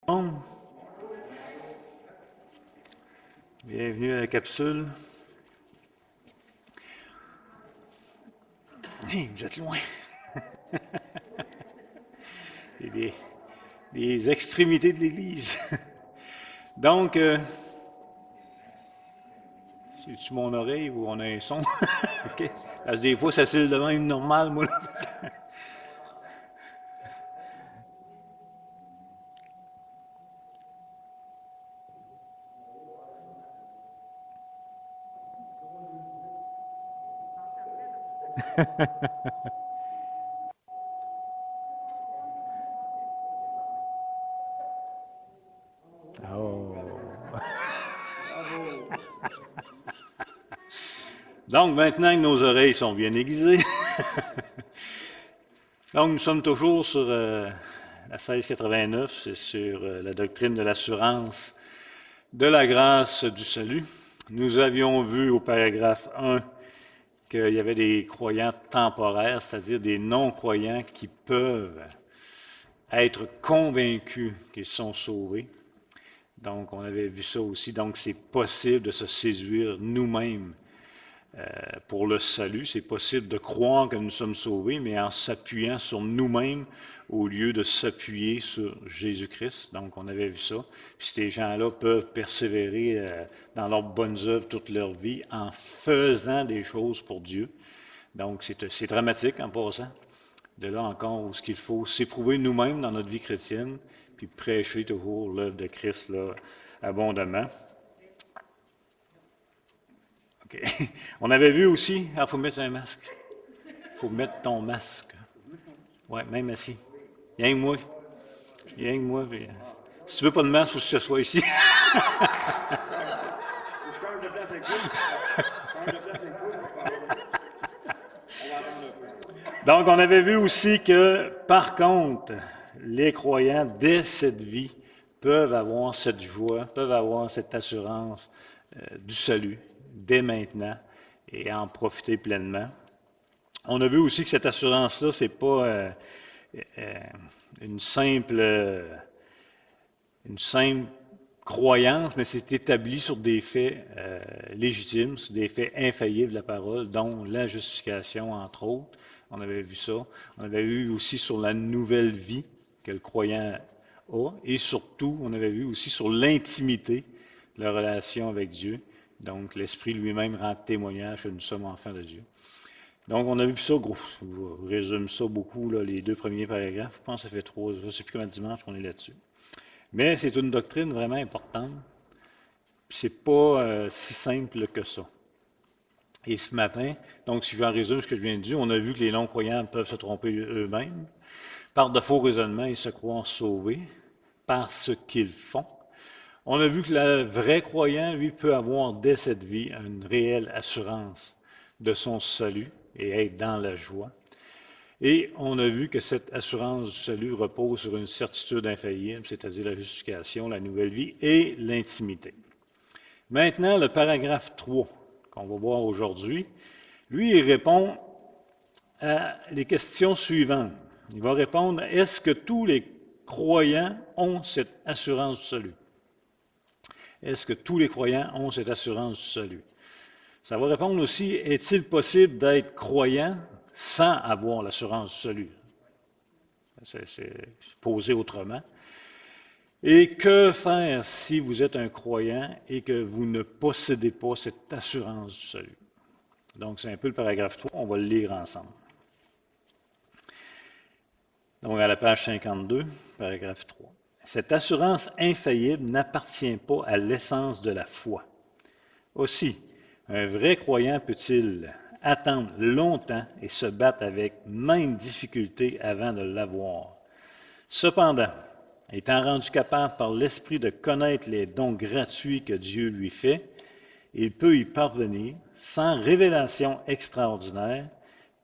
Bon, bienvenue à la capsule. Hey, vous êtes loin. C'est des extrémités de l'Église. Donc, c'est-tu mon oreille ou on a un son? OK. Parce que des fois, ça s'est de même normal, moi. Oh. Donc, maintenant que nos oreilles sont bien aiguisées, donc nous sommes toujours sur la 1689, c'est sur la doctrine de l'assurance de la grâce du salut. Nous avions vu au paragraphe 1 qu'il y avait des croyants temporaires, c'est-à-dire des non-croyants qui peuvent être convaincus qu'ils sont sauvés. Donc, on avait vu ça aussi. Donc, c'est possible de se séduire nous-mêmes pour le salut. C'est possible de croire que nous sommes sauvés, mais en s'appuyant sur nous-mêmes au lieu de s'appuyer sur Jésus-Christ. Donc, on avait vu ça. Puis ces gens-là peuvent persévérer dans leurs bonnes œuvres toute leur vie en faisant des choses pour Dieu. Donc, c'est dramatique en passant. De là encore, où ce qu'il faut s'éprouver nous-mêmes dans notre vie chrétienne, puis prêcher toujours l'œuvre de Christ là, abondamment. OK. On avait vu aussi, il faut mettre un masque. Il faut mettre ton masque. Oui, même assis. Rien que moi. Rien que moi. Puis, si tu veux pas de masque, il faut que ce soit ici. Donc, on avait vu aussi que, par contre, les croyants, dès cette vie, peuvent avoir cette joie, peuvent avoir cette assurance du salut, dès maintenant, et en profiter pleinement. On a vu aussi que cette assurance-là, ce n'est pas une simple croyance, mais c'est établi sur des faits légitimes, sur des faits infaillibles de la parole, dont la justification, entre autres. On avait vu ça. On avait vu aussi sur la nouvelle vie que le croyant a, et surtout, on avait vu aussi sur l'intimité de la relation avec Dieu. Donc, l'Esprit lui-même rend témoignage que nous sommes enfants de Dieu. Donc, on a vu ça, gros, je vous résume ça beaucoup, là, les deux premiers paragraphes. Je pense que ça fait 3, je ne sais plus combien de dimanches qu'on est là-dessus. Mais c'est une doctrine vraiment importante. C'est pas si simple que ça. Et ce matin, donc si j'en résume ce que je viens de dire, on a vu que les non-croyants peuvent se tromper eux-mêmes. Par de faux raisonnements, ils se croient sauvés par ce qu'ils font. On a vu que le vrai croyant, lui, peut avoir dès cette vie une réelle assurance de son salut et être dans la joie. Et on a vu que cette assurance du salut repose sur une certitude infaillible, c'est-à-dire la justification, la nouvelle vie et l'intimité. Maintenant, le paragraphe 3 qu'on va voir aujourd'hui, lui, il répond à les questions suivantes. Il va répondre, est-ce que tous les croyants ont cette assurance du salut? Est-ce que tous les croyants ont cette assurance du salut? Ça va répondre aussi, est-il possible d'être croyant sans avoir l'assurance du salut? C'est posé autrement. Et que faire si vous êtes un croyant et que vous ne possédez pas cette assurance du salut? Donc, c'est un peu le paragraphe 3, on va le lire ensemble. Donc, à la page 52, paragraphe 3. Cette assurance infaillible n'appartient pas à l'essence de la foi. Aussi, un vrai croyant peut-il attendre longtemps et se battre avec même difficulté avant de l'avoir? Cependant, étant rendu capable par l'Esprit de connaître les dons gratuits que Dieu lui fait, il peut y parvenir sans révélation extraordinaire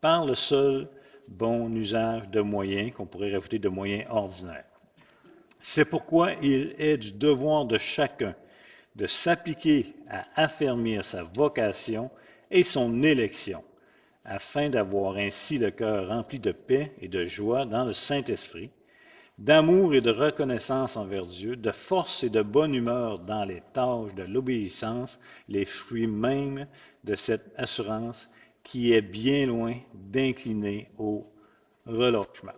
par le seul bon usage de moyens, qu'on pourrait rajouter de moyens ordinaires. C'est pourquoi il est du devoir de chacun de s'appliquer à affermir sa vocation et son élection, afin d'avoir ainsi le cœur rempli de paix et de joie dans le Saint-Esprit, d'amour et de reconnaissance envers Dieu, de force et de bonne humeur dans les tâches de l'obéissance, les fruits mêmes de cette assurance qui est bien loin d'incliner au relâchement.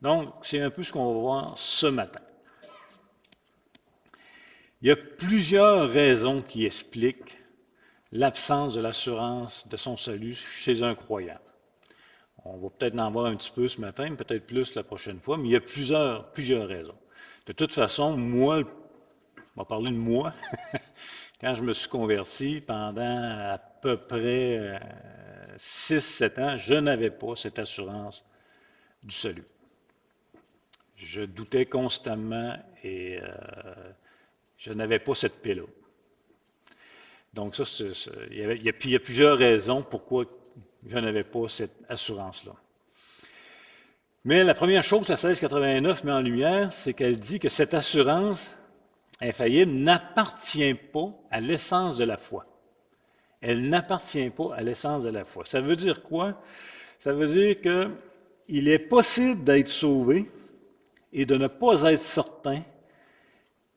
Donc, c'est un peu ce qu'on va voir ce matin. Il y a plusieurs raisons qui expliquent l'absence de l'assurance de son salut chez un croyant. On va peut-être en voir un petit peu ce matin, peut-être plus la prochaine fois, mais il y a plusieurs raisons. De toute façon, moi, on va parler de moi, quand je me suis converti pendant à peu près 6-7 ans, je n'avais pas cette assurance du salut. Je doutais constamment et je n'avais pas cette paix-là. Donc ça, il y a plusieurs raisons pourquoi je n'avais pas cette assurance-là. Mais la première chose que la 1689 met en lumière, c'est qu'elle dit que cette assurance infaillible n'appartient pas à l'essence de la foi. Elle n'appartient pas à l'essence de la foi. Ça veut dire quoi? Ça veut dire qu'il est possible d'être sauvé et de ne pas être certain,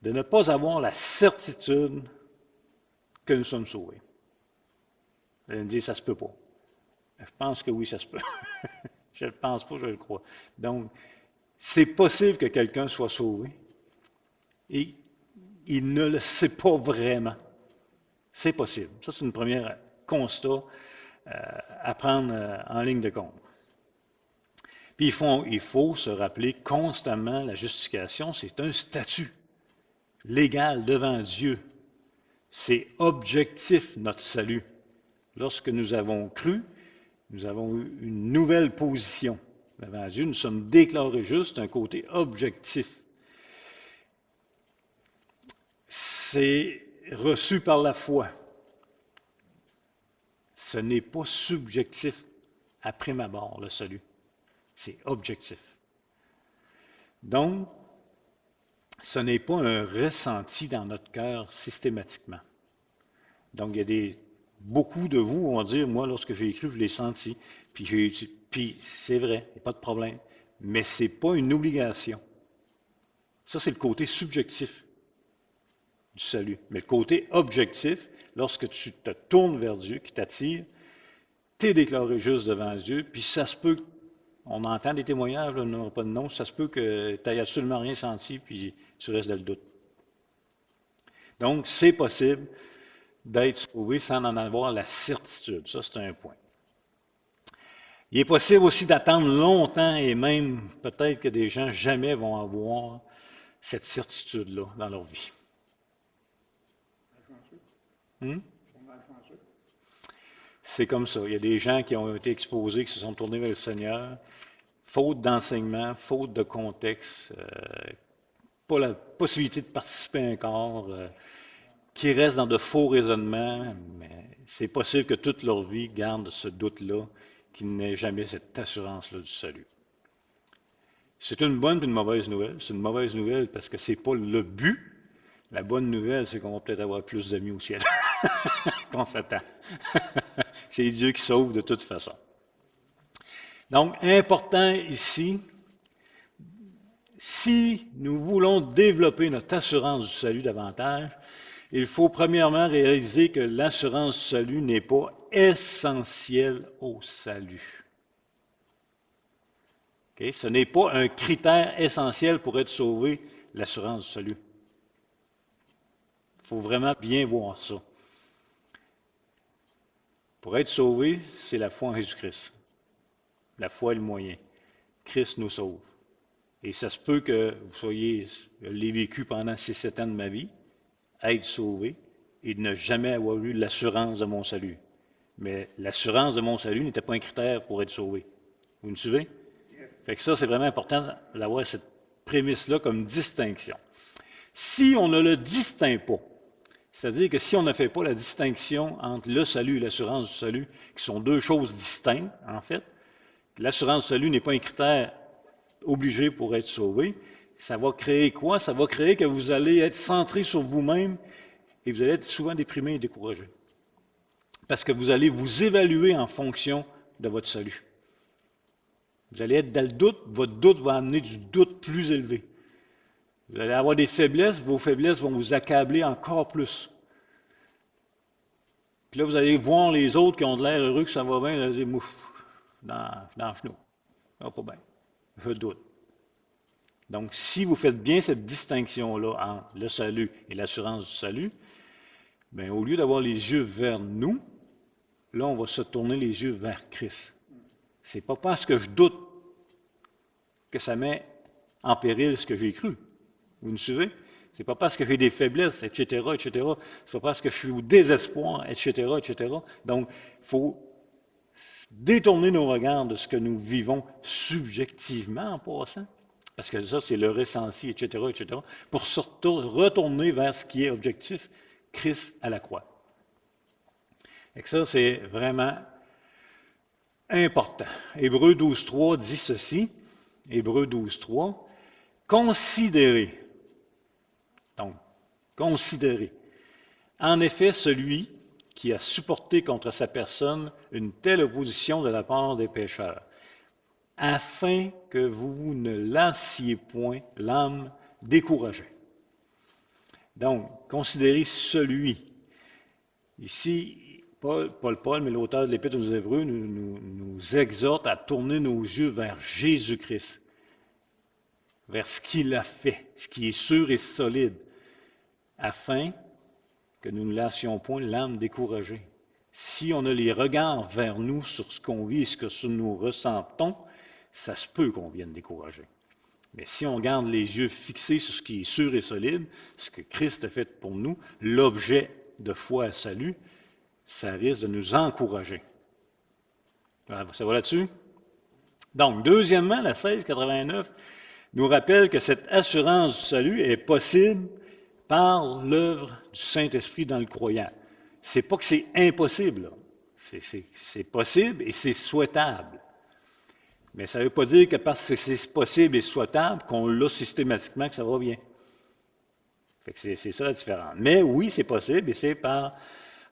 de ne pas avoir la certitude que nous sommes sauvés. Elle me dit, ça ne se peut pas. Je pense que oui, ça se peut. Je ne le pense pas, je le crois. Donc, c'est possible que quelqu'un soit sauvé et il ne le sait pas vraiment. C'est possible. Ça, c'est une première constat à prendre en ligne de compte. Puis il faut se rappeler constamment la justification, c'est un statut légal devant Dieu. C'est objectif, notre salut. Lorsque nous avons cru, nous avons eu une nouvelle position devant Dieu. Nous sommes déclarés justes, un côté objectif. C'est reçu par la foi. Ce n'est pas subjectif à prime abord, le salut. C'est objectif. Donc, ce n'est pas un ressenti dans notre cœur systématiquement. Donc, il y a beaucoup de vous vont dire, moi, lorsque j'ai écrit, je l'ai senti, puis c'est vrai, il n'y a pas de problème, mais ce n'est pas une obligation. Ça, c'est le côté subjectif du salut. Mais le côté objectif, lorsque tu te tournes vers Dieu, qui t'attire, tu es déclaré juste devant Dieu, puis ça se peut, on entend des témoignages, là, on n'aura pas de nom, ça se peut que tu n'aies absolument rien senti, puis tu restes dans le doute. Donc, c'est possible d'être sauvé sans en avoir la certitude. Ça, c'est un point. Il est possible aussi d'attendre longtemps et même peut-être que des gens jamais vont avoir cette certitude-là dans leur vie. C'est comme ça. Il y a des gens qui ont été exposés, qui se sont tournés vers le Seigneur, faute d'enseignement, faute de contexte, pas la possibilité de participer à un corps, qui restent dans de faux raisonnements, mais c'est possible que toute leur vie gardent ce doute-là, qu'ils n'aient jamais cette assurance-là du salut. C'est une bonne et une mauvaise nouvelle. C'est une mauvaise nouvelle parce que ce n'est pas le but. La bonne nouvelle, c'est qu'on va peut-être avoir plus d'amis au ciel qu'on s'attend. C'est Dieu qui sauve de toute façon. Donc, important ici, si nous voulons développer notre assurance du salut davantage, il faut premièrement réaliser que l'assurance du salut n'est pas essentielle au salut. Okay? Ce n'est pas un critère essentiel pour être sauvé, l'assurance du salut. Il faut vraiment bien voir ça. Pour être sauvé, c'est la foi en Jésus-Christ. La foi est le moyen. Christ nous sauve. Et ça se peut que vous soyez, je l'ai vécu pendant 6-7 ans de ma vie, être sauvé et de ne jamais avoir eu l'assurance de mon salut. Mais l'assurance de mon salut n'était pas un critère pour être sauvé. Vous me suivez? Fait que ça, c'est vraiment important d'avoir cette prémisse-là comme distinction. Si on ne le distingue pas, c'est-à-dire que si on ne fait pas la distinction entre le salut et l'assurance du salut, qui sont deux choses distinctes, en fait, l'assurance du salut n'est pas un critère obligé pour être sauvé, ça va créer quoi? Ça va créer que vous allez être centré sur vous-même et vous allez être souvent déprimé et découragé. Parce que vous allez vous évaluer en fonction de votre salut. Vous allez être dans le doute, votre doute va amener du doute plus élevé. Vous allez avoir des faiblesses, vos faiblesses vont vous accabler encore plus. Puis là, vous allez voir les autres qui ont de l'air heureux que ça va bien, vous allez dire, mouf, dans le genou. Ça va pas bien. Je doute. Donc, si vous faites bien cette distinction-là entre le salut et l'assurance du salut, bien, au lieu d'avoir les yeux vers nous, là, on va se tourner les yeux vers Christ. Ce n'est pas parce que je doute que ça met en péril ce que j'ai cru. Vous me suivez? Ce n'est pas parce que j'ai des faiblesses, etc., etc. Ce n'est pas parce que je suis au désespoir, etc., etc. Donc, il faut détourner nos regards de ce que nous vivons subjectivement en passant, parce que ça, c'est le ressenti, etc., etc., pour surtout retourner vers ce qui est objectif, Christ à la croix. Et que ça, c'est vraiment important. Hébreux 12.3 dit ceci, Hébreux 12.3, considérez. Donc, considérez. En effet, celui qui a supporté contre sa personne une telle opposition de la part des pécheurs, afin que vous ne lassiez point l'âme découragée. Donc, considérez celui. Ici, Paul, mais l'auteur de l'Épître aux Hébreux, nous exhorte à tourner nos yeux vers Jésus-Christ, vers ce qu'il a fait, ce qui est sûr et solide, afin que nous ne lassions point l'âme découragée. Si on a les regards vers nous sur ce qu'on vit et ce que nous ressentons, ça se peut qu'on vienne décourager. Mais si on garde les yeux fixés sur ce qui est sûr et solide, ce que Christ a fait pour nous, l'objet de foi et salut, ça risque de nous encourager. Ça va là-dessus? Donc, deuxièmement, la 1689 nous rappelle que cette assurance du salut est possible par l'œuvre du Saint-Esprit dans le croyant. Ce n'est pas que c'est impossible, c'est possible et c'est souhaitable. Mais ça ne veut pas dire que parce que c'est possible et souhaitable qu'on l'a systématiquement, que ça va bien. Fait que c'est ça la différence. Mais oui, c'est possible et c'est par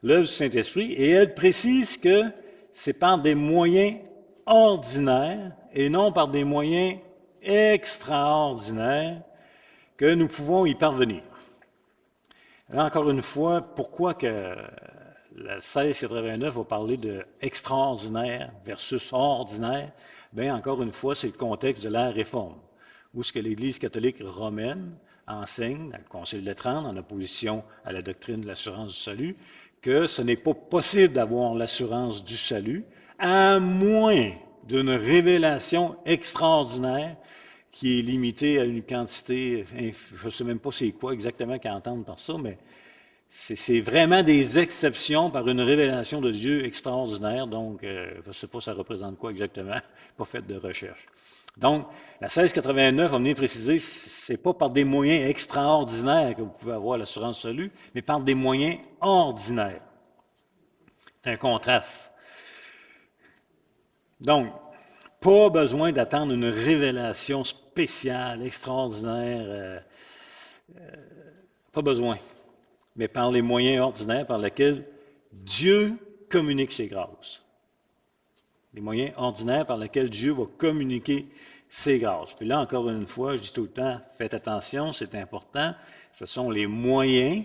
l'œuvre du Saint-Esprit. Et elle précise que c'est par des moyens ordinaires et non par des moyens extraordinaires que nous pouvons y parvenir. Là, encore une fois, pourquoi que la 1689 va parler de extraordinaire versus ordinaire? Bien, encore une fois, c'est le contexte de la Réforme, où ce que l'Église catholique romaine enseigne, dans le Concile de Trente, en opposition à la doctrine de l'assurance du salut, que ce n'est pas possible d'avoir l'assurance du salut, à moins d'une révélation extraordinaire qui est limitée à une quantité, je ne sais même pas c'est quoi exactement qu'ils entendent par ça, mais c'est vraiment des exceptions par une révélation de Dieu extraordinaire. Donc, je ne sais pas ça représente quoi exactement, pas fait de recherche. Donc, la 1689 va venir préciser, ce n'est pas par des moyens extraordinaires que vous pouvez avoir l'assurance du salut, mais par des moyens ordinaires. C'est un contraste. Donc, pas besoin d'attendre une révélation spéciale, extraordinaire, pas besoin, mais par les moyens ordinaires par lesquels Dieu communique ses grâces. Les moyens ordinaires par lesquels Dieu va communiquer ses grâces. Puis là, encore une fois, je dis tout le temps, faites attention, c'est important, ce sont les moyens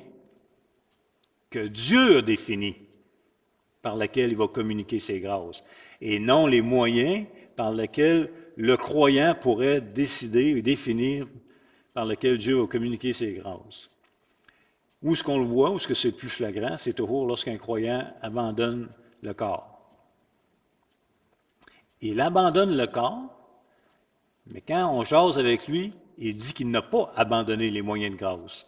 que Dieu a définis par lesquels il va communiquer ses grâces, et non les moyens par lesquels le croyant pourrait décider et définir par lesquels Dieu va communiquer ses grâces. Où est-ce qu'on le voit, où est-ce que c'est le plus flagrant, c'est toujours lorsqu'un croyant abandonne le corps. Il abandonne le corps, mais quand on jase avec lui, il dit qu'il n'a pas abandonné les moyens de grâce.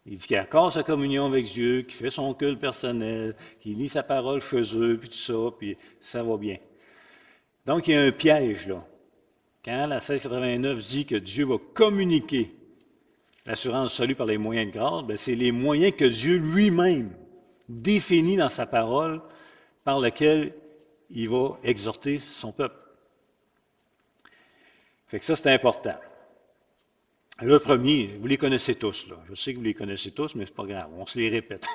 Il dit qu'il a encore sa communion avec Dieu, qu'il fait son culte personnel, qu'il lit sa parole chez eux, puis tout ça, puis ça va bien. Donc, il y a un piège, là. Quand la 1689 dit que Dieu va communiquer l'assurance du salut par les moyens de grâce, bien, c'est les moyens que Dieu lui-même définit dans sa parole par lesquels il va exhorter son peuple. Fait que ça, c'est important. Le premier, vous les connaissez tous, là. Je sais que vous les connaissez tous, mais c'est pas grave, on se les répète.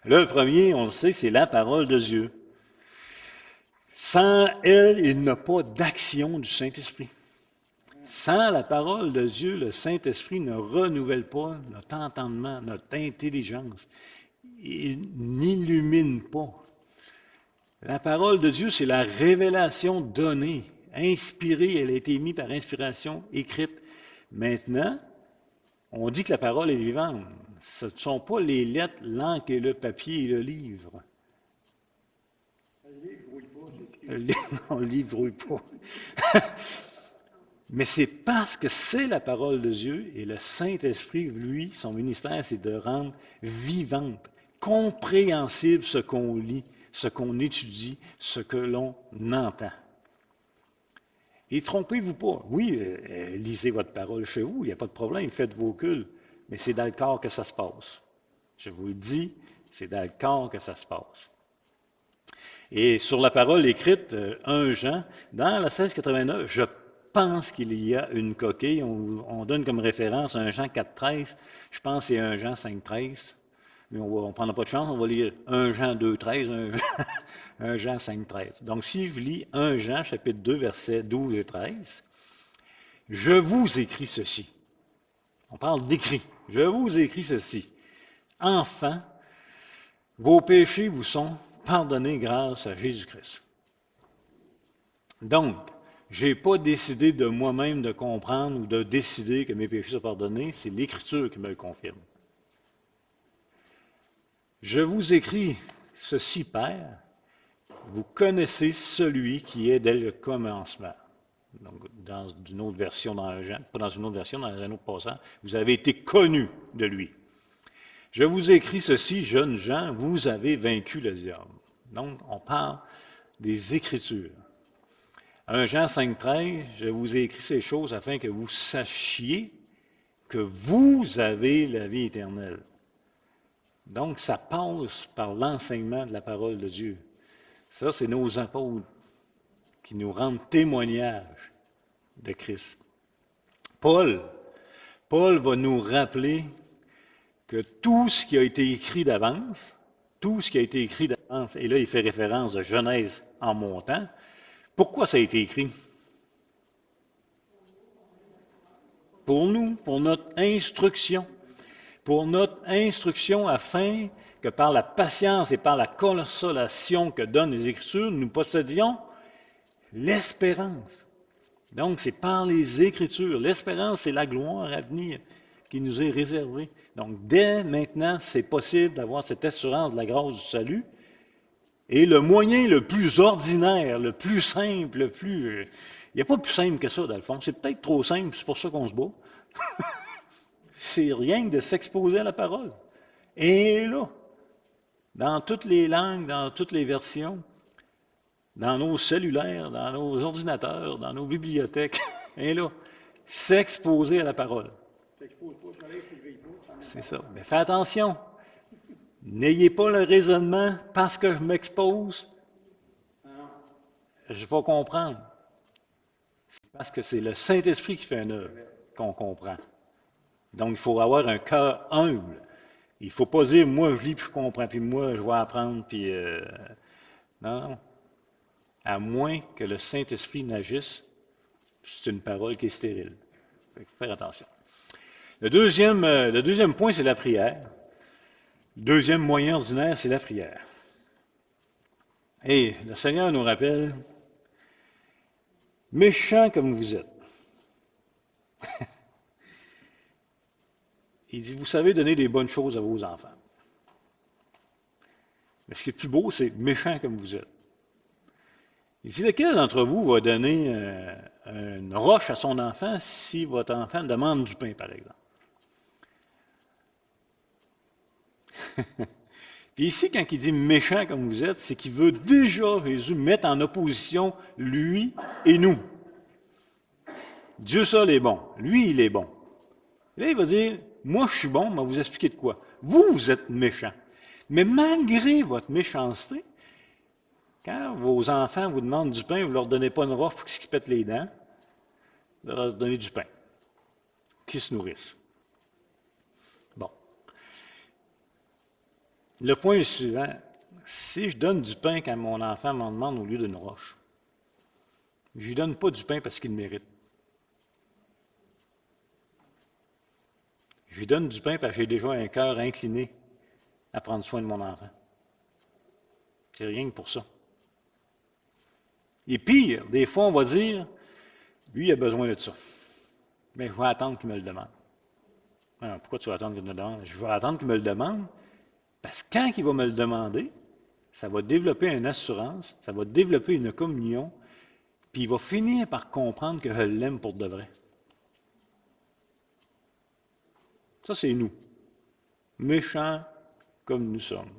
Le premier, on le sait, c'est la parole de Dieu. Sans elle, il n'y a pas d'action du Saint-Esprit. Sans la parole de Dieu, le Saint-Esprit ne renouvelle pas notre entendement, notre intelligence. Il n'illumine pas. La parole de Dieu, c'est la révélation donnée, inspirée. Elle a été mise par inspiration écrite. Maintenant, on dit que la parole est vivante. Ce ne sont pas les lettres, l'encre et le papier et le livre. Non, le livre ne brouille pas. Mais c'est parce que c'est la parole de Dieu et le Saint-Esprit, lui, son ministère, c'est de rendre vivante, compréhensible ce qu'on lit, ce qu'on étudie, ce que l'on entend. Et trompez-vous pas. Oui, lisez votre parole chez vous, il n'y a pas de problème, faites vos cultes, mais c'est dans le corps que ça se passe. Je vous le dis, c'est dans le corps que ça se passe. Et sur la parole écrite, 1 Jean, dans la 1689, je pense qu'il y a une coquille. On donne comme référence 1 Jean 4,13. Je pense que c'est 1 Jean 5,13. Mais on ne prendra pas de chance, on va lire 1 Jean 2,13, 1 Jean 5,13. Donc, si je lis 1 Jean, chapitre 2, versets 12 et 13, « Je vous écris ceci. » On parle d'écrit. « Je vous écris ceci. Enfants, vos péchés vous sont pardonnés grâce à Jésus-Christ. » Donc, je n'ai pas décidé de moi-même de comprendre ou de décider que mes péchés sont pardonnés, c'est l'Écriture qui me le confirme. Je vous écris ceci, Père, vous connaissez celui qui est dès le commencement. Donc, dans une autre version, pas dans une autre version, dans un autre passage, vous avez été connus de lui. Je vous écris ceci, jeunes gens, vous avez vaincu le diable. Donc, on parle des Écritures. 1 Jean 5,13, je vous ai écrit ces choses afin que vous sachiez que vous avez la vie éternelle. Donc, ça passe par l'enseignement de la parole de Dieu. Ça, c'est nos apôtres qui nous rendent témoignage de Christ. Paul va nous rappeler que tout ce qui a été écrit d'avance, et là, il fait référence à Genèse en montant, pourquoi ça a été écrit? Pour nous, pour notre instruction. Pour notre instruction afin que par la patience et par la consolation que donnent les Écritures, nous possédions l'espérance. Donc, c'est par les Écritures. L'espérance, c'est la gloire à venir qui nous est réservée. Donc, dès maintenant, c'est possible d'avoir cette assurance de la grâce du salut. Et le moyen le plus ordinaire, le plus simple, il n'y a pas plus simple que ça, dans le fond. C'est peut-être trop simple, c'est pour ça qu'on se bat. C'est rien que de s'exposer à la parole. Et là, dans toutes les langues, dans toutes les versions, dans nos cellulaires, dans nos ordinateurs, dans nos bibliothèques, et là, s'exposer à la parole. C'est ça. Mais fais attention. N'ayez pas le raisonnement parce que je m'expose, je vais comprendre. C'est parce que c'est le Saint-Esprit qui fait une œuvre qu'on comprend. Donc, il faut avoir un cœur humble. Il ne faut pas dire, moi, je lis puis je comprends, puis moi, je vais apprendre, puis... non. À moins que le Saint-Esprit n'agisse, c'est une parole qui est stérile. Il faut faire attention. Le deuxième point, c'est la prière. Le deuxième moyen ordinaire, c'est la prière. Et le Seigneur nous rappelle, méchants comme vous êtes. Il dit, vous savez donner des bonnes choses à vos enfants. Mais ce qui est plus beau, c'est méchants comme vous êtes. Il dit, lequel d'entre vous va donner une roche à son enfant si votre enfant demande du pain, par exemple? Puis ici, quand il dit méchant comme vous êtes, c'est qu'il veut déjà, Jésus, mettre en opposition lui et nous. Dieu seul est bon. Lui, il est bon. Là, il va dire, moi, je suis bon, mais vous expliquer de quoi? Vous êtes méchant. Mais malgré votre méchanceté, quand vos enfants vous demandent du pain, vous ne leur donnez pas une roche pour qu'ils se pètent les dents, vous leur donnez du pain, qu'ils se nourrissent. Bon. Le point suivant, si je donne du pain quand mon enfant m'en demande au lieu d'une roche, je ne lui donne pas du pain parce qu'il le mérite. Je lui donne du pain parce que j'ai déjà un cœur incliné à prendre soin de mon enfant. C'est rien que pour ça. Et pire, des fois, on va dire, lui, il a besoin de ça. Mais je vais attendre qu'il me le demande. Alors, pourquoi tu vas attendre qu'il me le demande? Je vais attendre qu'il me le demande parce que quand il va me le demander, ça va développer une assurance, ça va développer une communion, puis il va finir par comprendre que je l'aime pour de vrai. Ça, c'est nous, méchants comme nous sommes.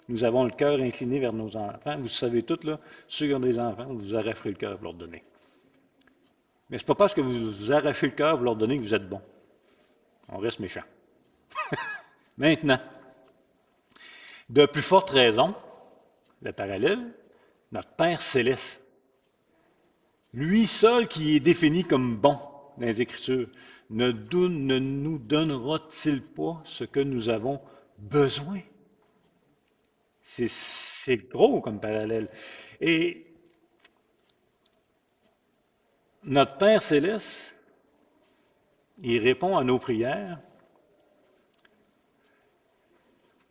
Nous avons le cœur incliné vers nos enfants. Vous savez tous, là, ceux qui ont des enfants, vous arracherez le cœur pour leur donner. Mais ce n'est pas parce que vous arrachez le cœur pour leur donner que vous êtes bon. On reste méchant. Maintenant, de plus forte raison, le parallèle, notre Père céleste, lui seul qui est défini comme bon dans les Écritures, ne nous donnera-t-il pas ce que nous avons besoin? C'est gros comme parallèle. Et notre Père céleste, il répond à nos prières,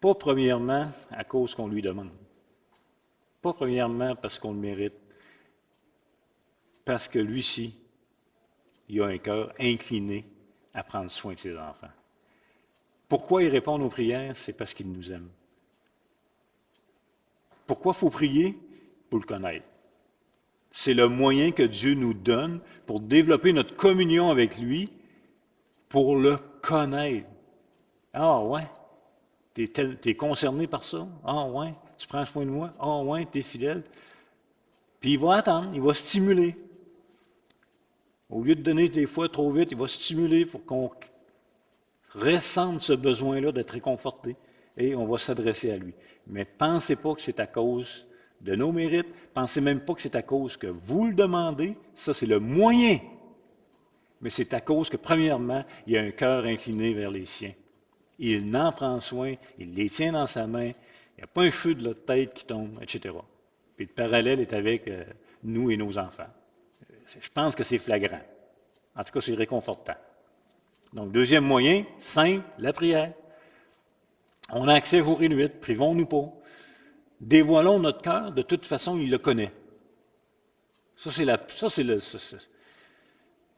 pas premièrement à cause qu'on lui demande, pas premièrement parce qu'on le mérite, parce que lui-ci, il a un cœur incliné à prendre soin de ses enfants. Pourquoi il répond à nos prières? C'est parce qu'il nous aime. Pourquoi il faut prier? Pour le connaître. C'est le moyen que Dieu nous donne pour développer notre communion avec lui, pour le connaître. Ah ouais, t'es concerné par ça? Ah ouais, tu prends soin de moi? Ah ouais, t'es fidèle? Puis il va attendre, il va stimuler. Au lieu de donner des fois trop vite, il va stimuler pour qu'on ressente ce besoin-là d'être réconforté et on va s'adresser à lui. Mais pensez pas que c'est à cause de nos mérites, pensez même pas que c'est à cause que vous le demandez, ça c'est le moyen. Mais c'est à cause que, premièrement, il y a un cœur incliné vers les siens. Il en prend soin, il les tient dans sa main, il n'y a pas un feu de la tête qui tombe, etc. Puis le parallèle est avec nous et nos enfants. Je pense que c'est flagrant. En tout cas, c'est réconfortant. Donc, deuxième moyen, simple, la prière. On a accès jour et nuit, privons-nous pas. Dévoilons notre cœur, de toute façon, il le connaît.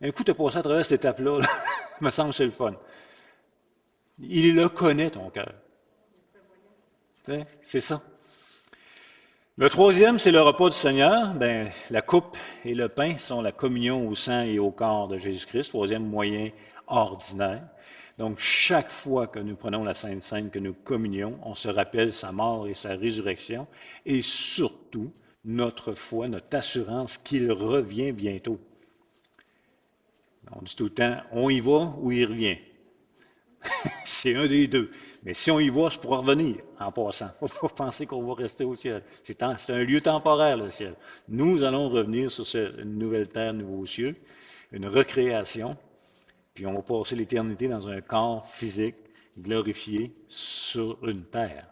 Un coup, tu as passé à travers cette étape-là, là, me semble que c'est le fun. Il le connaît, ton cœur. C'est ça. Le troisième, c'est le repas du Seigneur. Bien, la coupe et le pain sont la communion au sang et au corps de Jésus-Christ, troisième moyen ordinaire. Donc, chaque fois que nous prenons la Sainte Seine, que nous communions, on se rappelle sa mort et sa résurrection, et surtout notre foi, notre assurance qu'il revient bientôt. On dit tout le temps, on y va ou il revient. C'est un des deux. Mais si on y va, c'est pour revenir en passant. Il ne faut pas penser qu'on va rester au ciel. C'est un lieu temporaire, le ciel. Nous allons revenir sur cette nouvelle terre, nouveaux cieux, une recréation, puis on va passer l'éternité dans un corps physique glorifié sur une terre.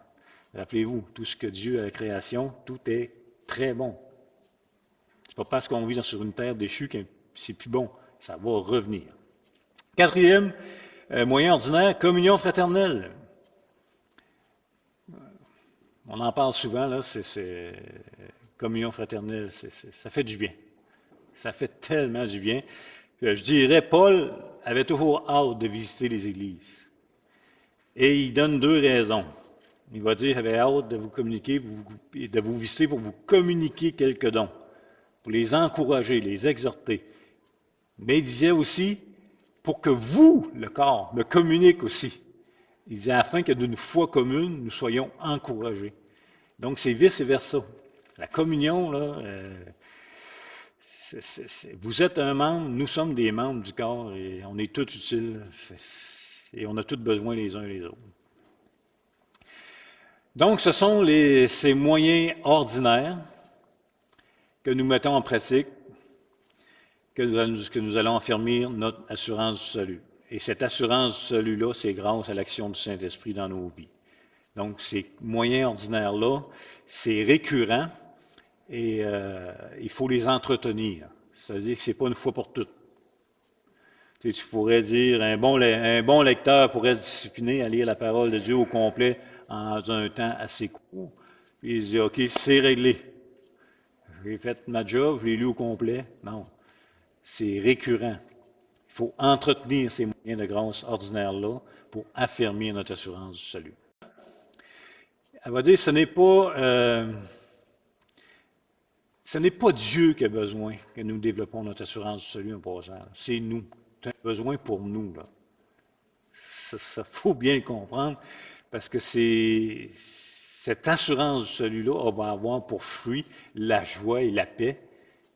Rappelez-vous, tout ce que Dieu a la création, tout est très bon. C'est pas parce qu'on vit sur une terre déchue que c'est plus bon. Ça va revenir. Quatrième moyen ordinaire, communion fraternelle. On en parle souvent, là, c'est communion fraternelle, ça fait du bien. Ça fait tellement du bien. Je dirais, Paul avait toujours hâte de visiter les églises. Et il donne deux raisons. Il va dire, j'avais hâte de vous communiquer, de vous visiter pour vous communiquer quelques dons, pour les encourager, les exhorter. Mais il disait aussi, pour que vous, le corps, me communique aussi. Il disait, afin que d'une foi commune, nous soyons encouragés. Donc, c'est vice-versa. La communion, là, vous êtes un membre, nous sommes des membres du corps et on est tous utiles et on a tous besoin les uns les autres. Donc, ce sont ces moyens ordinaires que nous mettons en pratique, que nous allons affermir notre assurance du salut. Et cette assurance du salut-là, c'est grâce à l'action du Saint-Esprit dans nos vies. Donc, ces moyens ordinaires-là, c'est récurrent et il faut les entretenir. C'est-à-dire que ce n'est pas une fois pour toutes. Tu pourrais dire, un bon lecteur pourrait se discipliner à lire la parole de Dieu au complet en un temps assez court. Puis il se dit, OK, c'est réglé. J'ai fait ma job, je l'ai lu au complet. Non, c'est récurrent. Il faut entretenir ces moyens de grâce ordinaires-là pour affermir notre assurance du salut. Elle va dire, ce n'est pas Dieu qui a besoin que nous développons notre assurance du salut en passant. C'est nous. C'est un besoin pour nous. Là. Ça faut bien le comprendre parce que cette assurance du salut-là va avoir pour fruit la joie et la paix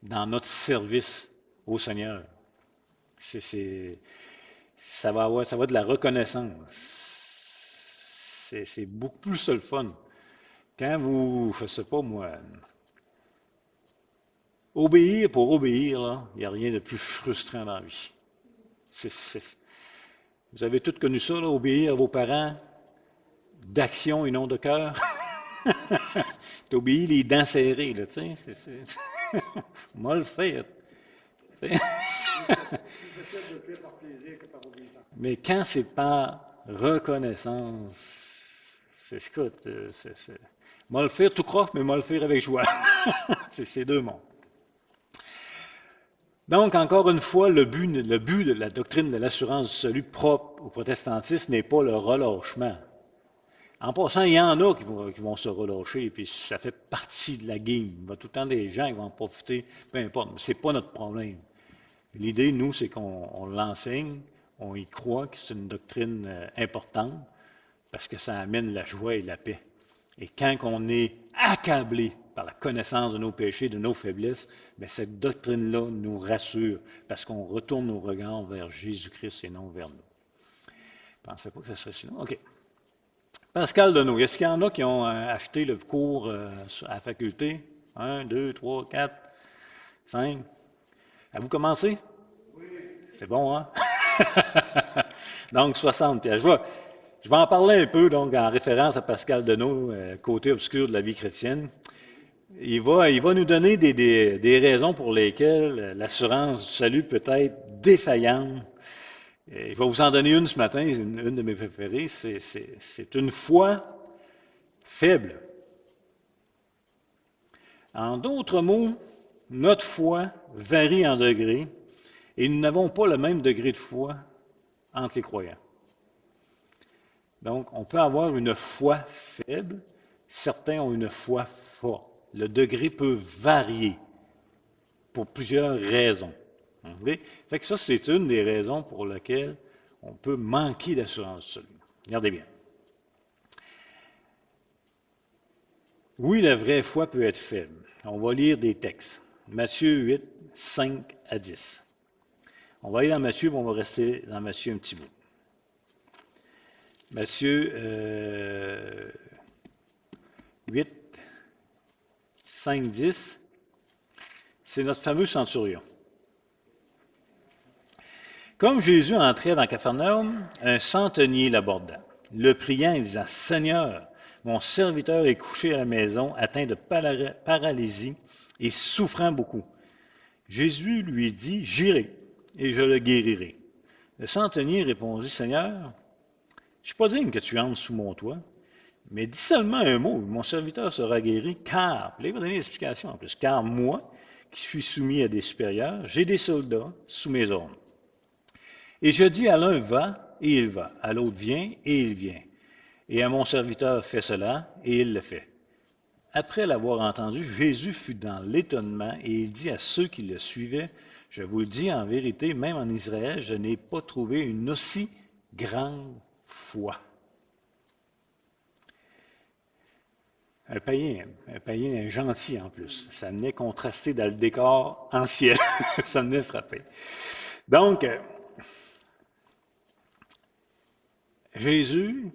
dans notre service au Seigneur. Ça va de la reconnaissance. C'est beaucoup plus ça le fun. Quand vous, je ne sais pas moi, obéir pour obéir, il n'y a rien de plus frustrant dans la vie. Vous avez tous connu ça, là, obéir à vos parents, d'action et non de cœur. T'obéis les dents serrées, là, tu sais. Moi le faire. Mais quand c'est par reconnaissance, moi le faire tout croche, mais moi le faire avec joie. C'est deux mondes. Donc, encore une fois, le but de la doctrine de l'assurance du salut propre au protestantisme n'est pas le relâchement. En passant, il y en a qui vont se relâcher, puis ça fait partie de la game. Il y a tout le temps des gens qui vont en profiter, peu importe. Ce n'est pas notre problème. L'idée, nous, c'est qu'on l'enseigne, on y croit que c'est une doctrine importante, parce que ça amène la joie et la paix. Et quand on est accablé par la connaissance de nos péchés, de nos faiblesses, bien, cette doctrine-là nous rassure, parce qu'on retourne nos regards vers Jésus-Christ et non vers nous. Je ne pensais pas que ça serait sinon. OK. Pascal Deneau, est-ce qu'il y en a qui ont acheté le cours à la faculté? 1, 2, 3, 4, 5. Avez-vous commencé? Oui. C'est bon, hein? Donc, 60 pièces. Je vais en parler un peu, donc, en référence à Pascal Deneau, côté obscur de la vie chrétienne. Il va nous donner des raisons pour lesquelles l'assurance du salut peut être défaillante. Il va vous en donner une ce matin, une de mes préférées. C'est une foi faible. En d'autres mots, notre foi varie en degrés et nous n'avons pas le même degré de foi entre les croyants. Donc, on peut avoir une foi faible, certains ont une foi forte. Le degré peut varier pour plusieurs raisons. Okay? Fait que ça, c'est une des raisons pour lesquelles on peut manquer d'assurance du salut. Regardez bien. Oui, la vraie foi peut être faible. On va lire des textes. Matthieu 8, 5 à 10. On va aller dans Matthieu, mais on va rester dans Matthieu un petit bout. Matthieu 8, 5, 10, c'est notre fameux centurion. Comme Jésus entrait dans Capharnaüm, un centenier l'aborda, le priant et disant, « Seigneur, mon serviteur est couché à la maison, atteint de paralysie et souffrant beaucoup. » Jésus lui dit, « J'irai, et je le guérirai. » Le centenier répondit, « Seigneur, je ne suis pas digne que tu entres sous mon toit, mais dis seulement un mot, mon serviteur sera guéri, car, là, il va donner l'explication en plus, car moi, qui suis soumis à des supérieurs, j'ai des soldats sous mes ordres. Et je dis à l'un, va, et il va, à l'autre, viens, et il vient. Et à mon serviteur, fais cela, et il le fait. » Après l'avoir entendu, Jésus fut dans l'étonnement, et il dit à ceux qui le suivaient, « Je vous le dis en vérité, même en Israël, je n'ai pas trouvé une aussi grande foi. » Un païen gentil en plus. Ça venait contraster dans le décor ancien. Ça venait frapper. Donc, Jésus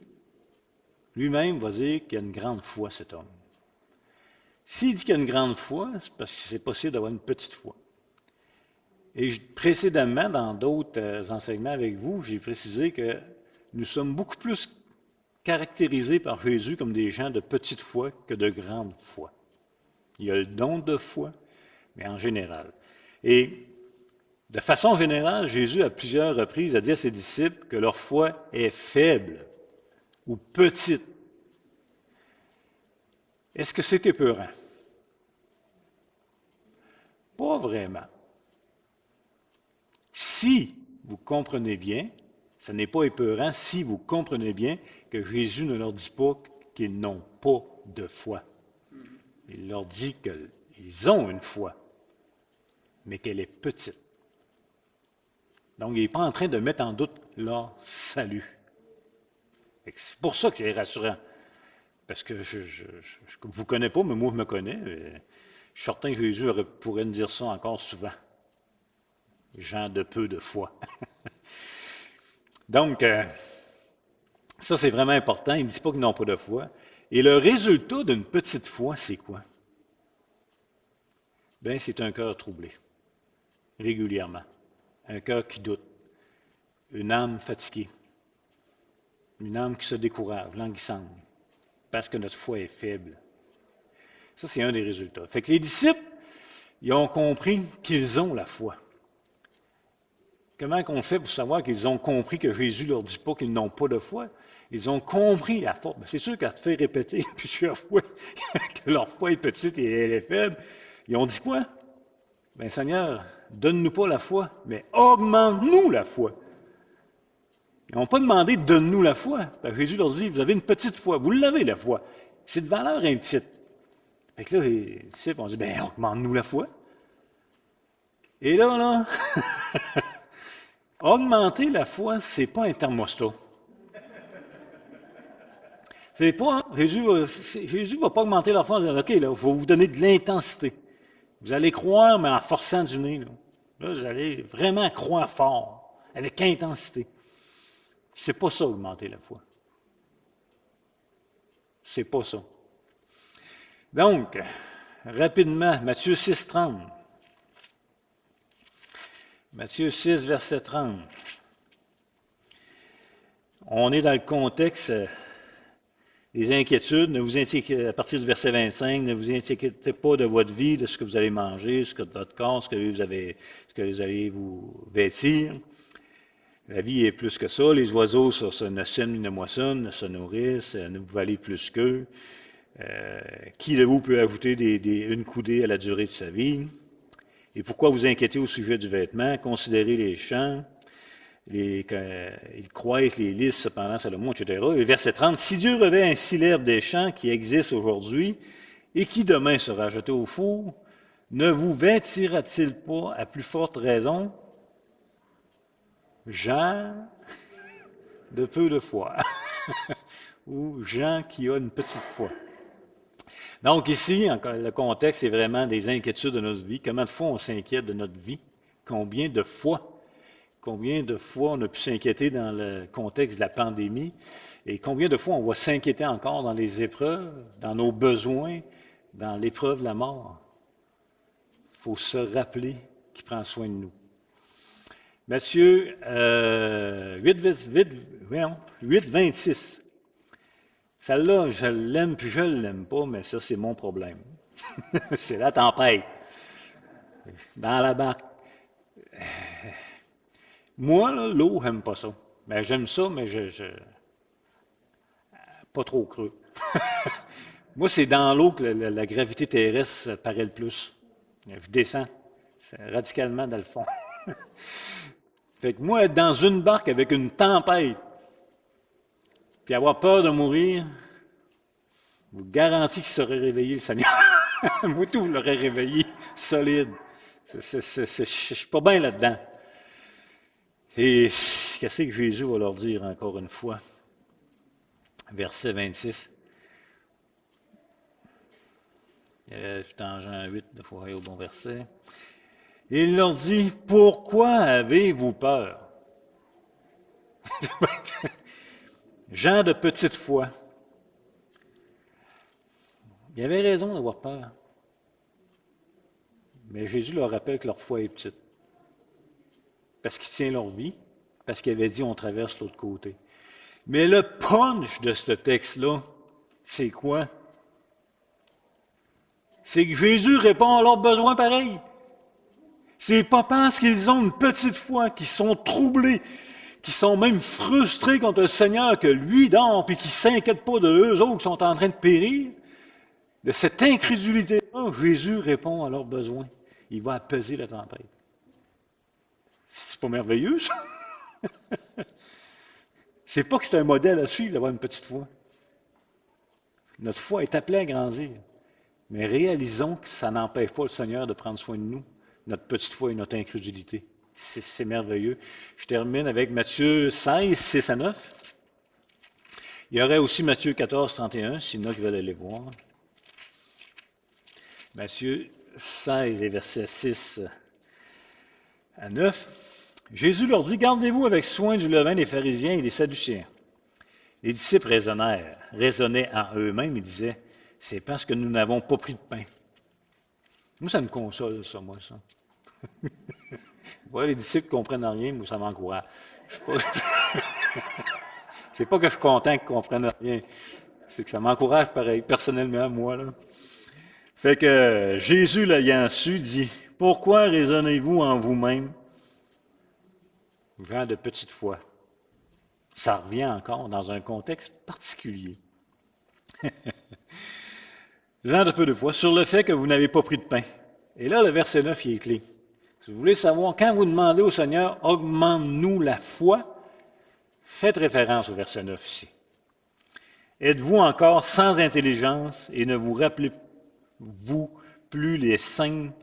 lui-même va dire qu'il y a une grande foi, cet homme. S'il dit qu'il y a une grande foi, c'est parce que c'est possible d'avoir une petite foi. Et précédemment, dans d'autres enseignements avec vous, j'ai précisé que nous sommes beaucoup plus caractérisés par Jésus comme des gens de petite foi que de grande foi. Il y a le don de foi, mais en général. Et de façon générale, Jésus, à plusieurs reprises, a dit à ses disciples que leur foi est faible ou petite. Est-ce que c'est épeurant? Pas vraiment. Si vous comprenez bien, ce n'est pas épeurant si vous comprenez bien que Jésus ne leur dit pas qu'ils n'ont pas de foi. Il leur dit qu'ils ont une foi, mais qu'elle est petite. Donc, il n'est pas en train de mettre en doute leur salut. C'est pour ça que c'est rassurant. Parce que je ne vous connais pas, mais moi, je me connais. Je suis certain que Jésus pourrait nous dire ça encore souvent. Gens de peu de foi. Donc, ça, c'est vraiment important. Il ne dit pas qu'ils n'ont pas de foi. Et le résultat d'une petite foi, c'est quoi? Bien, c'est un cœur troublé, régulièrement. Un cœur qui doute. Une âme fatiguée. Une âme qui se décourage, languissante. Parce que notre foi est faible. Ça, c'est un des résultats. Fait que les disciples, ils ont compris qu'ils ont la foi. Comment on fait pour savoir qu'ils ont compris que Jésus ne leur dit pas qu'ils n'ont pas de foi? Ils ont compris la foi. C'est sûr qu'elle te fait répéter plusieurs fois que leur foi est petite et elle est faible. Ils ont dit quoi? Bien, Seigneur, donne-nous pas la foi, mais augmente-nous la foi. Ils n'ont pas demandé donne-nous la foi. Jésus leur dit, vous avez une petite foi, vous l'avez la foi. C'est de valeur petite. Fait que là, les disciples ont dit, bien, augmente-nous la foi. Et là, augmenter la foi, c'est pas un thermostat. C'est pas, Jésus ne va pas augmenter la foi en disant, OK, là, je vais vous donner de l'intensité. Vous allez croire, mais en forçant du nez. Là, vous allez vraiment croire fort, avec intensité. C'est pas ça, augmenter la foi. C'est pas ça. Donc, rapidement, Matthieu 6, 30. Matthieu 6, verset 30. On est dans le contexte des inquiétudes. Ne vous inquiétez, à partir du verset 25, ne vous inquiétez pas de votre vie, de ce que vous allez manger, de votre corps, ce que vous allez vous vêtir. La vie est plus que ça. Les oiseaux ne sèment, ne moissonnent, ne se nourrissent, ne vous valez plus qu'eux. Qui de vous peut ajouter une coudée à la durée de sa vie? Et pourquoi vous inquiétez au sujet du vêtement? Considérez les champs. Ils croissent, les lys, cependant, Salomon, etc. Et verset 30, « Si Dieu revêt ainsi l'herbe des champs qui existe aujourd'hui et qui demain sera jetée au four, ne vous vêtira-t-il pas à plus forte raison, gens de peu de foi, ou gens qui ont une petite foi. » Donc ici, le contexte est vraiment des inquiétudes de notre vie. Comment de fois on s'inquiète de notre vie? Combien de fois on a pu s'inquiéter dans le contexte de la pandémie? Et combien de fois on va s'inquiéter encore dans les épreuves, dans nos besoins, dans l'épreuve de la mort? Il faut se rappeler qu'il prend soin de nous. Matthieu 8, 26. Celle-là, je l'aime puis je ne l'aime pas, mais ça, c'est mon problème. C'est la tempête. Dans la barque. Moi, là, l'eau, je n'aime pas ça. Ben, j'aime ça, mais pas trop creux. Moi, c'est dans l'eau que la gravité terrestre paraît le plus. Je descends radicalement dans le fond. Fait que moi, être dans une barque avec une tempête, puis avoir peur de mourir, je vous garantis qu'il serait réveillé, le Seigneur. Moi, tout, je l'aurais réveillé solide. Je ne suis pas bien là-dedans. Et qu'est-ce que Jésus va leur dire encore une fois? Verset 26. Je suis dans Jean 8, il faut aller au bon verset. Il leur dit, « Pourquoi avez-vous peur? » Gens de petite foi. Ils avaient raison d'avoir peur. Mais Jésus leur rappelle que leur foi est petite. Parce qu'il tient leur vie, parce qu'il avait dit on traverse l'autre côté. Mais le punch de ce texte-là, c'est quoi? C'est que Jésus répond à leurs besoins pareils. C'est pas parce qu'ils ont une petite foi, qu'ils sont troublés, qui sont même frustrés contre le Seigneur que lui dort, puis qui ne s'inquiètent pas de eux autres qui sont en train de périr. De cette incrédulité-là, Jésus répond à leurs besoins. Il va apaiser la tempête. C'est pas merveilleux, ça? C'est pas que c'est un modèle à suivre d'avoir une petite foi. Notre foi est appelée à grandir. Mais réalisons que ça n'empêche pas le Seigneur de prendre soin de nous, notre petite foi et notre incrédulité. C'est merveilleux. Je termine avec Matthieu 16, 6 à 9. Il y aurait aussi Matthieu 14, 31, s'il y en a qui veulent aller voir. Matthieu 16, et versets 6 à 9. Jésus leur dit, « Gardez-vous avec soin du levain des pharisiens et des sadducéens. » Les disciples raisonnaient en eux-mêmes et disaient, « C'est parce que nous n'avons pas pris de pain. » Moi, ça me console, ça, moi, ça. Voilà, les disciples ne comprennent rien, moi, ça m'encourage. C'est pas que je suis content qu'ils ne comprennent rien. C'est que ça m'encourage pareil, personnellement, moi, là. Fait que Jésus, l'ayant su, dit, « Pourquoi raisonnez-vous en vous-même, gens de petite foi? » Ça revient encore dans un contexte particulier. Gens de peu de foi, sur le fait que vous n'avez pas pris de pain. Et là, le verset 9, il est clé. Si vous voulez savoir, quand vous demandez au Seigneur, augmente-nous la foi, faites référence au verset 9 ici. Êtes-vous encore sans intelligence et ne vous rappelez-vous plus les cinq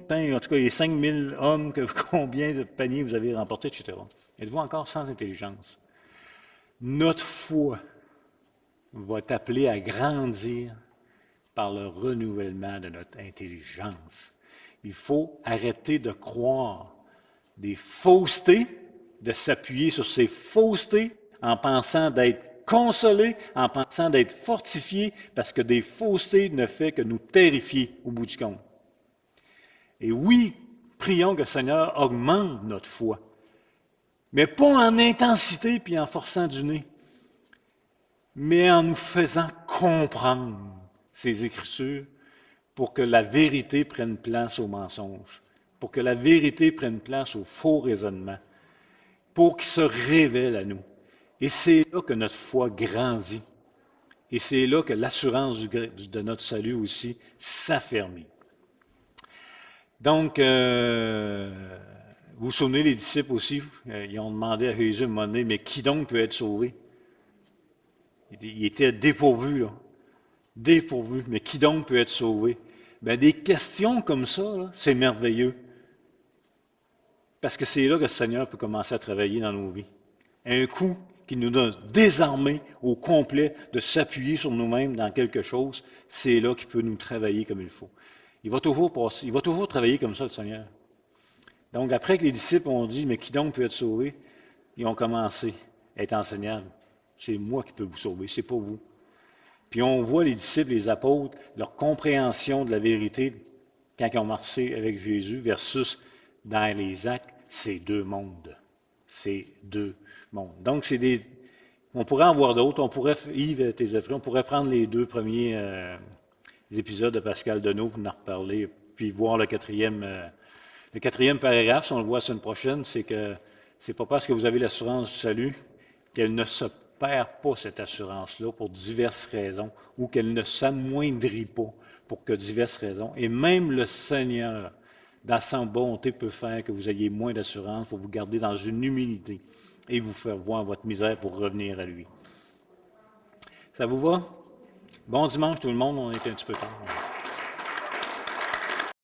pains, en tout cas les 5000 hommes, combien de paniers vous avez remportés, etc. Êtes-vous encore sans intelligence? Notre foi va être appelée à grandir par le renouvellement de notre intelligence. Il faut arrêter de croire des faussetés, de s'appuyer sur ces faussetés en pensant d'être consolé, en pensant d'être fortifié, parce que des faussetés ne fait que nous terrifier au bout du compte. Et oui, prions que le Seigneur augmente notre foi, mais pas en intensité puis en forçant du nez, mais en nous faisant comprendre ces Écritures pour que la vérité prenne place au mensonge, pour que la vérité prenne place au faux raisonnement, pour qu'il se révèle à nous. Et c'est là que notre foi grandit. Et c'est là que l'assurance de notre salut aussi s'affermit. Donc, vous vous souvenez, les disciples aussi, ils ont demandé à Jésus à un moment donné, mais qui donc peut être sauvé? Il était dépourvu, là. Dépourvu. Mais qui donc peut être sauvé? Bien, des questions comme ça, là, c'est merveilleux. Parce que c'est là que le Seigneur peut commencer à travailler dans nos vies. Un coup qui nous donne désarmés au complet de s'appuyer sur nous-mêmes dans quelque chose, c'est là qu'il peut nous travailler comme il faut. Il va toujours travailler comme ça, le Seigneur. Donc, après que les disciples ont dit, mais qui donc peut être sauvé? Ils ont commencé à être enseignables. C'est moi qui peux vous sauver, c'est pas vous. Puis on voit les disciples, les apôtres, leur compréhension de la vérité quand ils ont marché avec Jésus versus dans les actes, c'est deux mondes. C'est deux mondes. Donc, on pourrait en voir d'autres. On pourrait, Yves Tézéphré, on pourrait prendre les deux premiers épisodes de Pascal Denot pour en reparler, puis voir le quatrième paragraphe, si on le voit la semaine prochaine, c'est que c'est pas parce que vous avez l'assurance du salut qu'elle ne se perd pas, cette assurance-là, pour diverses raisons, ou qu'elle ne s'amoindrit pas pour que diverses raisons. Et même le Seigneur, dans sa bonté, peut faire que vous ayez moins d'assurance pour vous garder dans une humilité et vous faire voir votre misère pour revenir à lui. Ça vous va? Bon dimanche tout le monde, on est un petit peu tard.